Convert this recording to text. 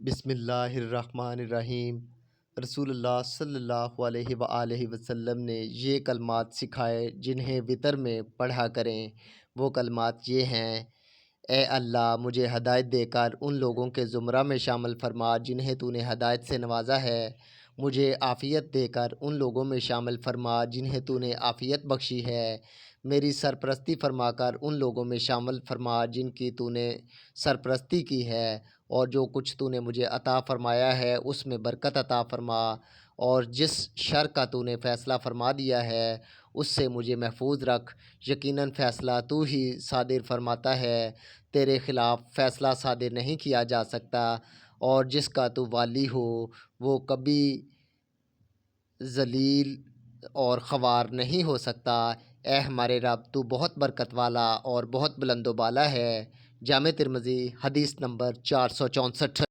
بسم اللہ الرحمن الرحیم۔ رسول اللہ صلی اللہ علیہ وآلہ وسلم نے یہ کلمات سکھائے جنہیں وطر میں پڑھا کریں۔ وہ کلمات یہ ہیں: اے اللہ، مجھے ہدایت دے کر ان لوگوں کے زمرہ میں شامل فرما جنہیں تو نے ہدایت سے نوازا ہے۔ مجھے عافیت دے کر ان لوگوں میں شامل فرما جنہیں تو نے عافیت بخشی ہے۔ میری سرپرستی فرما کر ان لوگوں میں شامل فرما جن کی تو نے سرپرستی کی ہے، اور جو کچھ تو نے مجھے عطا فرمایا ہے اس میں برکت عطا فرما، اور جس شر کا تو نے فیصلہ فرما دیا ہے اس سے مجھے محفوظ رکھ۔ یقیناً فیصلہ تو ہی صادر فرماتا ہے، تیرے خلاف فیصلہ صادر نہیں کیا جا سکتا، اور جس کا تو والی ہو وہ کبھی ذلیل اور خوار نہیں ہو سکتا۔ اے ہمارے رب، تو بہت برکت والا اور بہت بلند و بالا ہے۔ جامع ترمذی حدیث نمبر 464۔